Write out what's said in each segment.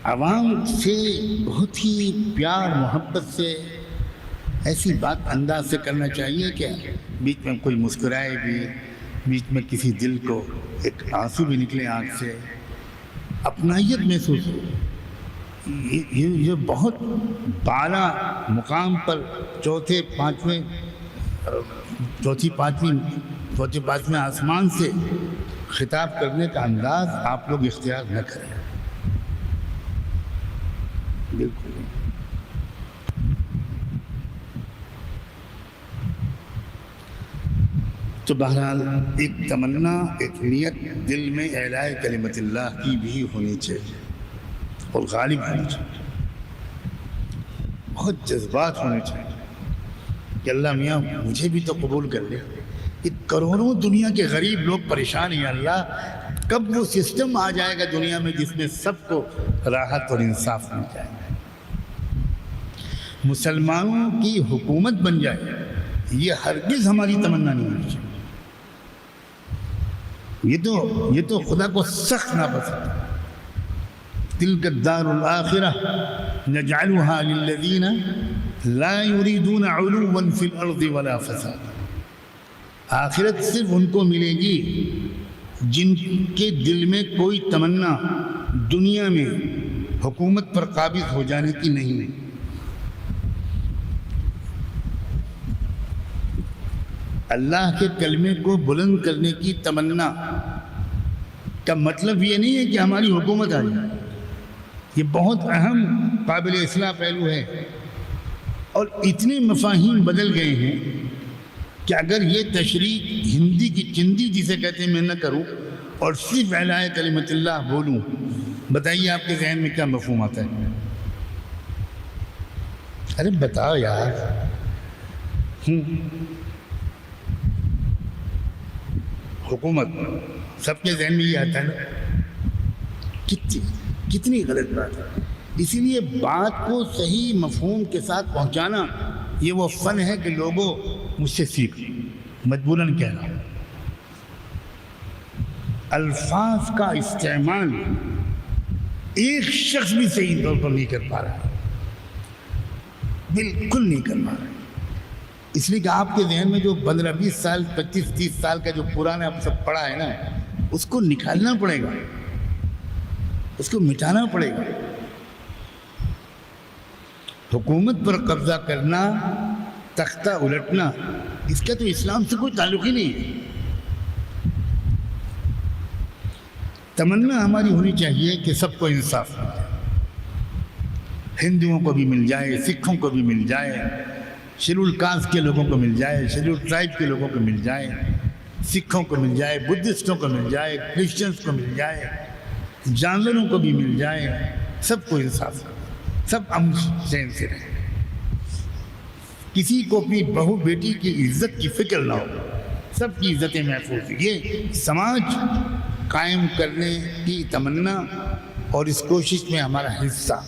عوام سے بہت ہی پیار محبت سے ایسی بات انداز سے کرنا چاہیے کہ بیچ میں کوئی مسکرائے بھی، بیچ میں کسی دل کو ایک آنسو بھی نکلے آنکھ سے، اپنائیت محسوس ہو۔ یہ بہت بالا مقام پر چوتھے پانچویں آسمان سے خطاب کرنے کا انداز آپ لوگ اختیار نہ کریں، بالکل۔ تو بہرحال ایک تمنا، ایک نیت دل میں اعلاء کلمت اللہ کی بھی ہونی چاہیے اور غالب ہونی چاہیے، بہت جذبات ہونے چاہیے کہ اللہ میاں مجھے بھی تو قبول کر لے۔ یہ کروڑوں دنیا کے غریب لوگ پریشان ہیں، اللہ کب وہ سسٹم آ جائے گا دنیا میں جس میں سب کو راحت اور انصاف مل جائے گا، مسلمانوں کی حکومت بن جائے، یہ ہرگز ہماری تمنا نہیں ہونی چاہیے۔ یہ تو خدا کو سخت ناپسند ہے۔ تلک الدار الآخرہ نجعلها للذین لا يريدون علوا فی الارض ولا فساد۔ آخرت صرف ان کو ملے گی جن کے دل میں کوئی تمنا دنیا میں حکومت پر قابض ہو جانے کی نہیں ہے۔ اللہ کے کلمے کو بلند کرنے کی تمنا کا مطلب یہ نہیں ہے کہ ہماری حکومت آ جائے، یہ بہت اہم قابل اصلاح پہلو ہے، اور اتنے مفاہیم بدل گئے ہیں کہ اگر یہ تشریح ہندی کی چندی جسے کہتے ہیں میں نہ کروں اور صرف اعلاء کلمت اللہ بولوں، بتائیے آپ کے ذہن میں کیا مفہوم آتا ہے؟ ارے بتاؤ یار، حکومت سب کے ذہن میں یہ آتا ہے نا، کتنی غلط بات ہے۔ اسی لیے بات کو صحیح مفہوم کے ساتھ پہنچانا یہ وہ فن ہے کہ لوگوں مجھ سے سیکھ، مجبوراً کہہ رہا ہوں۔ الفاظ کا استعمال ایک شخص بھی صحیح طور پر نہیں کر پا رہا ہے، بالکل نہیں کر پا رہا ہے، اس لیے کہ آپ کے ذہن میں جو 15 20 سال 25 30 سال کا جو پرانا آپ سب پڑھا ہے نا، اس کو نکالنا پڑے گا، اس کو مٹانا پڑے گا۔ حکومت پر قبضہ کرنا، تختہ الٹنا، اس کا تو اسلام سے کوئی تعلق ہی نہیں ہے۔ تمنا ہماری ہونی چاہیے کہ سب کو انصاف مل جائے، ہندوؤں کو بھی مل جائے، سکھوں کو بھی مل جائے، شیڈول کاسٹ کے لوگوں کو مل جائے، شیڈول ٹرائب کے لوگوں کو مل جائے، سکھوں کو مل جائے، بدھسٹوں کو مل جائے، کرسچنس کو مل جائے، جانوروں کو بھی مل جائے، سب کو انصاف، سب امن چین سے رہے، کسی کو اپنی بہو بیٹی کی عزت کی فکر نہ ہو، سب کی عزتیں محفوظ۔ یہ سماج قائم کرنے کی تمنا اور اس کوشش میں ہمارا حصہ۔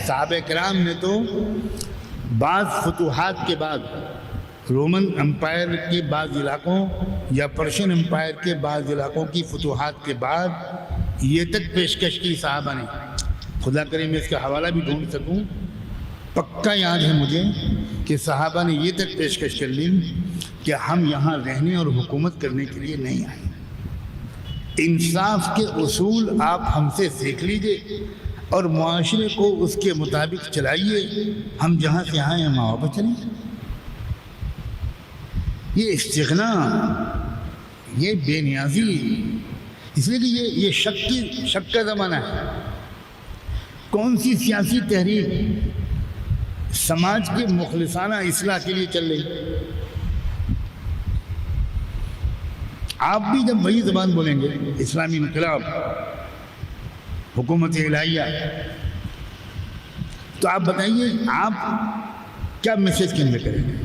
صحابہ کرام نے تو بعض فتوحات کے بعد، رومن امپائر کے بعض علاقوں یا پرشین امپائر کے بعض علاقوں کی فتوحات کے بعد یہ تک پیشکش کی صحابہ نے، خدا کرے میں اس کا حوالہ بھی ڈھونڈ سکوں، پکا یاد ہے مجھے کہ صحابہ نے یہ تک پیشکش کر لی کہ ہم یہاں رہنے اور حکومت کرنے کے لیے نہیں آئے، انصاف کے اصول آپ ہم سے سیکھ لیجئے اور معاشرے کو اس کے مطابق چلائیے، ہم جہاں سے آئے ہیں وہاں واپس چلیں۔ یہ استغنا، یہ بے نیازی، اس لیے کہ یہ شک کا زمانہ ہے۔ کون سی سیاسی تحریک سماج کے مخلصانہ اصلاح کے لیے چل رہی؟ آپ بھی جب وہی زبان بولیں گے، اسلامی انقلاب، حکومت الہیہ، تو آپ بتائیے آپ کیا میسیج کنوے کریں گے؟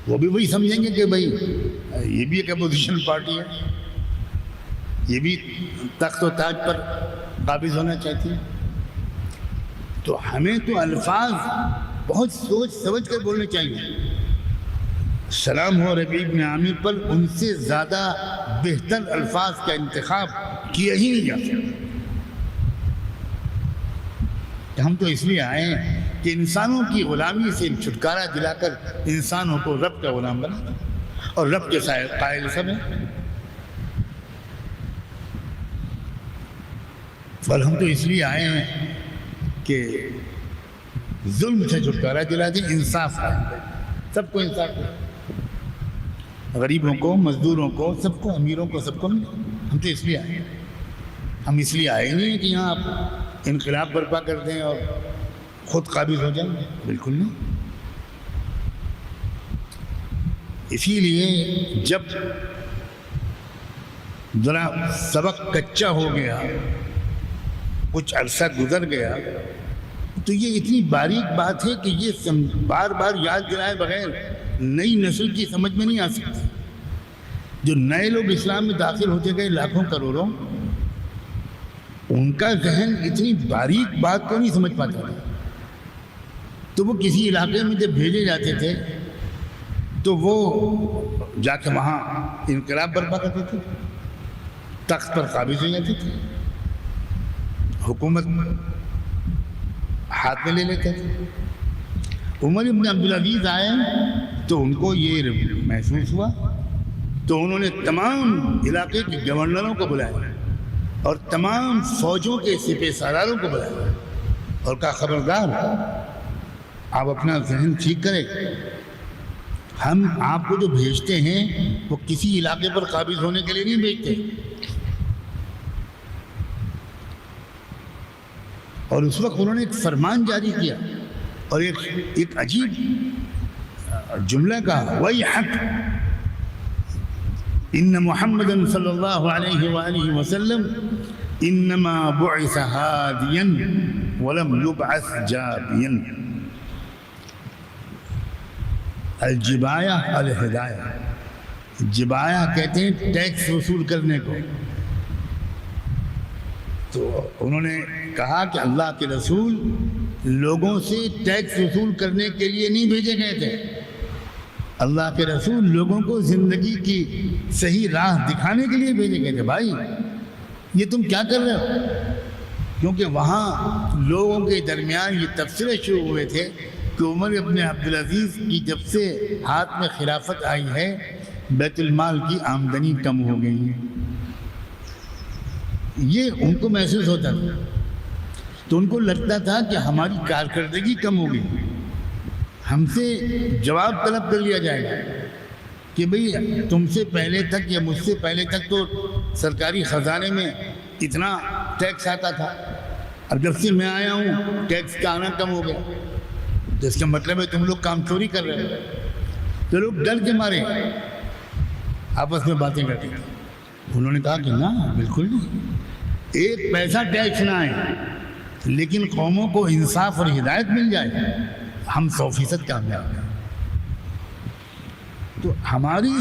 وہ بھی وہی سمجھیں گے کہ بھائی یہ بھی ایک اپوزیشن پارٹی ہے، یہ بھی تخت و تاج پر قابض ہونا چاہتی ہے۔ تو ہمیں تو الفاظ بہت سوچ سمجھ کر بولنے چاہیے۔ سلام ہو ربیع بن عامر پر ان سے زیادہ بہتر الفاظ کا انتخاب کیا ہی نہیں جا سکتا۔ ہم تو اس لیے آئے ہیں کہ انسانوں کی غلامی سے چھٹکارا دلا کر انسانوں کو رب کا غلام بنا، اور رب کے قائل سب ہیں۔ اور ہم تو اس لیے آئے ہیں کہ ظلم سے چھٹکارا دلا دیں، انصاف قائم کریں، سب کو انصاف دیں، غریبوں کو، مزدوروں کو، سب کو، امیروں کو، سب کو ملے۔ ہم تو اس لیے آئے ہیں، ہم اس لیے آئے نہیں ہیں کہ یہاں آپ انقلاب برپا کر دیں اور خود قابض ہو جائیں، بالکل نہیں۔ اسی لیے جب ذرا سبق کچا ہو گیا، کچھ عرصہ گزر گیا، تو یہ اتنی باریک بات ہے کہ یہ بار بار یاد دلائے بغیر نئی نسل کی سمجھ میں نہیں آ سکتی۔ جو نئے لوگ اسلام میں داخل ہوتے گئے لاکھوں کروڑوں، ان کا ذہن اتنی باریک بات کو نہیں سمجھ پاتا تھا۔ تو وہ کسی علاقے میں جب بھیجے جاتے تھے تو وہ جا کے وہاں انقلاب برپا کرتے تھے، تخت پر قابض ہو جاتے تھے، حکومت ہاتھ میں لے لیتے تھے۔ عمر ابن عبدالعزیز آئے تو ان کو یہ محسوس ہوا، تو انہوں نے تمام علاقے کے گورنروں کو بلایا اور تمام فوجوں کے سپہ سالاروں کو بلایا اور کہا خبردار، آپ اپنا ذہن ٹھیک کریں، ہم آپ کو جو بھیجتے ہیں وہ کسی علاقے پر قابض ہونے کے لیے نہیں بھیجتے۔ اور اس وقت انہوں نے ایک فرمان جاری کیا اور ایک عجیب جملہ کہا، وَيْحَكْ إِنَّ مُحَمَّدًا صلی اللہ علیہ وآلہ وسلم إِنَّمَا بُعِثَ هَادِيًا وَلَمْ يُبْعَثْ جَابِيًا۔ الجبایہ الہدایہ، جبایہ کہتے ہیں ٹیکس وصول کرنے کو۔ تو انہوں نے کہا کہ اللہ کے رسول لوگوں سے ٹیکس وصول کرنے کے لیے نہیں بھیجے گئے تھے، اللہ کے رسول لوگوں کو زندگی کی صحیح راہ دکھانے کے لیے بھیجے گئے تھے۔ بھائی یہ تم کیا کر رہے ہو؟ کیونکہ وہاں لوگوں کے درمیان یہ تبصرے شروع ہوئے تھے کہ عمر ابن عبدالعزیز کی جب سے ہاتھ میں خلافت آئی ہے بیت المال کی آمدنی کم ہو گئی ہے، یہ ان کو محسوس ہوتا تھا۔ تو ان کو لگتا تھا کہ ہماری کارکردگی کم ہو گئی، ہم سے جواب طلب کر لیا جائے گا کہ بھئی تم سے پہلے تک یا مجھ سے پہلے تک تو سرکاری خزانے میں اتنا ٹیکس آتا تھا، اب جب سے میں آیا ہوں ٹیکس کا آنا کم ہو گیا، تو اس کا مطلب ہے تم لوگ کام چوری کر رہے ہو۔ تو لوگ ڈر کے مارے آپس میں باتیں کرتے تھے۔ انہوں نے کہا کہ نہ، بالکل نہیں، ایک پیسہ ٹیکس نہ آئے لیکن قوموں کو انصاف اور ہدایت مل جائے، ہم 100% کامیاب ہیں۔ تو ہماری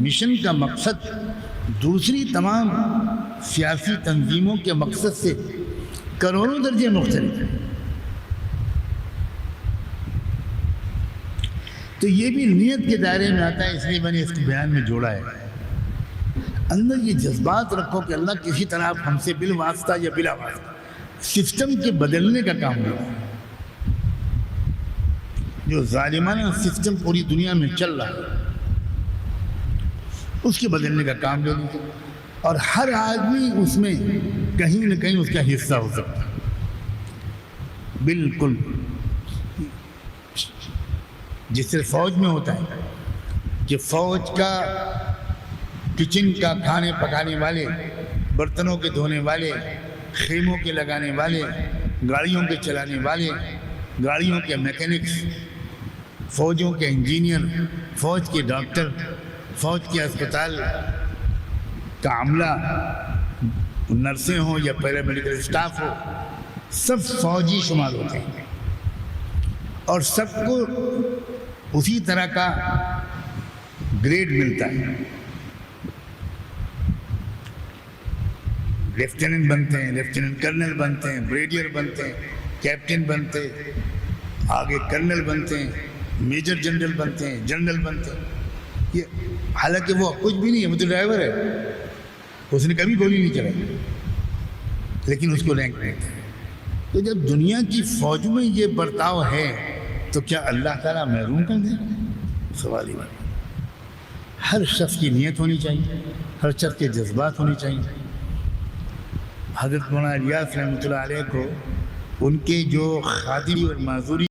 مشن کا مقصد دوسری تمام سیاسی تنظیموں کے مقصد سے کروڑوں درجے مختلف ہے۔ تو یہ بھی نیت کے دائرے میں آتا ہے، اس لیے میں نے اس کو بیان میں جوڑا ہے۔ اندر یہ جذبات رکھو کہ اللہ کسی طرح ہم سے بالواسطہ یا بلا واسطہ سسٹم کے بدلنے کا کام لے، جو ظالمانہ سسٹم پوری دنیا میں چل رہا ہے اس کے بدلنے کا کام لے لیجیے، اور ہر آدمی اس میں کہیں نہ کہیں اس کا حصہ ہو سکتا ہے۔ بالکل جس سے فوج میں ہوتا ہے کہ فوج کا کچن کا کھانے پکانے والے، برتنوں کے دھونے والے، خیموں کے لگانے والے، گاڑیوں کے چلانے والے، گاڑیوں کے میکینکس، فوجوں کے انجینئر، فوج کے ڈاکٹر، فوج کے اسپتال کا عملہ، نرسیں ہوں یا پیرامیڈیکل اسٹاف ہو، سب فوجی شمار ہوتے ہیں اور سب کو اسی طرح کا گریڈ ملتا ہے۔ لیفٹیننٹ بنتے ہیں، لیفٹیننٹ کرنل بنتے ہیں، بریگیڈیئر بنتے ہیں، کیپٹن بنتے ہیں، آگے کرنل بنتے ہیں، میجر جنرل بنتے ہیں، جنرل بنتے ہیں۔ یہ حالانکہ وہ کچھ بھی نہیں ہے، وہ تو ڈرائیور ہے، اس نے کبھی گولی نہیں چلائی لیکن اس کو رینک نہیں تھا. تو جب دنیا کی فوج میں یہ برتاؤ ہے تو کیا اللہ تعالیٰ محروم کر دے؟ سوال ہی بات. ہر شخص کی نیت ہونی چاہیے, ہر شخص کے جذبات ہونے چاہیے. حضرت مولانا الیاس رحمۃ اللہ علیہ کو ان کے جو خادری اور معذوری